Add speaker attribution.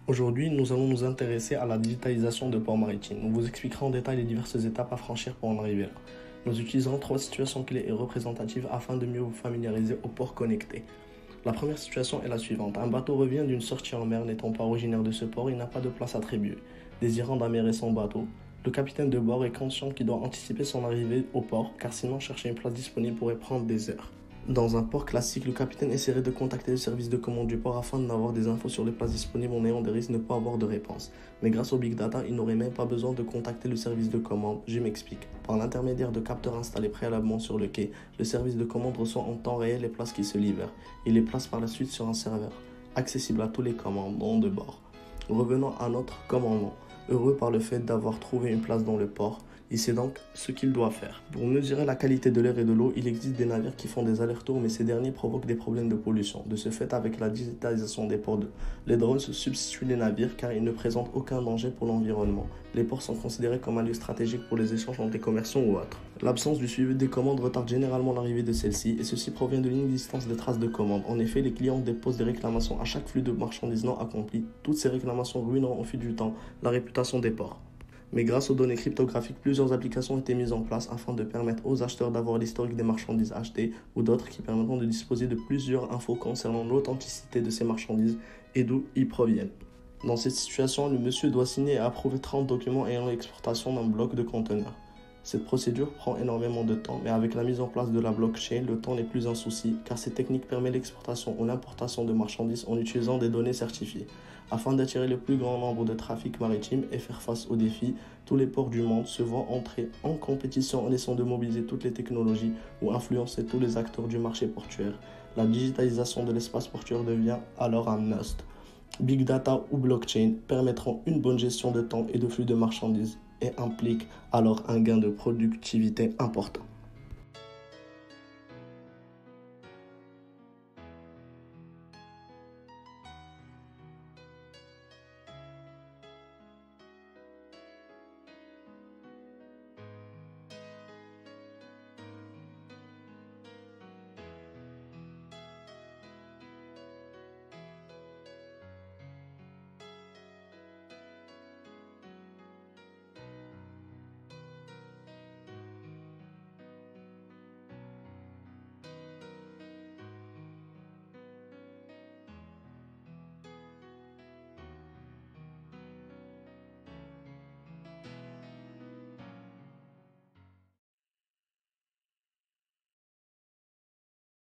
Speaker 1: Aujourd'hui, nous allons nous intéresser à la digitalisation de ports maritimes. Nous vous expliquerons en détail les diverses étapes à franchir pour en arriver là. Nous utiliserons trois situations clés et représentatives afin de mieux vous familiariser aux ports connectés. La première situation est la suivante. Un bateau revient d'une sortie en mer n'étant pas originaire de ce port, il n'a pas de place attribuée. Désirant d'amérer son bateau, le capitaine de bord est conscient qu'il doit anticiper son arrivée au port car sinon chercher une place disponible pourrait prendre des heures. Dans un port classique, le capitaine essaierait de contacter le service de commande du port afin d'avoir des infos sur les places disponibles en ayant des risques de ne pas avoir de réponse. Mais grâce au Big Data, il n'aurait même pas besoin de contacter le service de commande. Je m'explique. Par l'intermédiaire de capteurs installés préalablement sur le quai, le service de commande reçoit en temps réel les places qui se livrent. Il les place par la suite sur un serveur, accessible à tous les commandants de bord. Revenons à notre commandant. Heureux par le fait d'avoir trouvé une place dans le port, il sait donc ce qu'il doit faire. Pour mesurer la qualité de l'air et de l'eau, il existe des navires qui font des allers-retours, mais ces derniers provoquent des problèmes de pollution. De ce fait, avec la digitalisation des ports, les drones se substituent des navires car ils ne présentent aucun danger pour l'environnement. Les ports sont considérés comme un lieu stratégique pour les échanges entre les commerçants ou autres. L'absence du suivi des commandes retarde généralement l'arrivée de celles-ci, et ceci provient de l'inexistence de traces de commandes. En effet, les clients déposent des réclamations à chaque flux de marchandises non accompli. Toutes ces réclamations ruineront au fil du temps la réputation des ports. Mais grâce aux données cryptographiques, plusieurs applications ont été mises en place afin de permettre aux acheteurs d'avoir l'historique des marchandises achetées ou d'autres qui permettront de disposer de plusieurs infos concernant l'authenticité de ces marchandises et d'où ils proviennent. Dans cette situation, le monsieur doit signer et approuver 30 documents ayant l'exportation d'un bloc de conteneurs. Cette procédure prend énormément de temps, mais avec la mise en place de la blockchain, le temps n'est plus un souci, car cette technique permet l'exportation ou l'importation de marchandises en utilisant des données certifiées. Afin d'attirer le plus grand nombre de trafics maritimes et faire face aux défis, tous les ports du monde se voient entrer en compétition en essayant de mobiliser toutes les technologies ou influencer tous les acteurs du marché portuaire. La digitalisation de l'espace portuaire devient alors un must. Big Data ou blockchain permettront une bonne gestion de temps et de flux de marchandises et impliquent alors un gain de productivité important.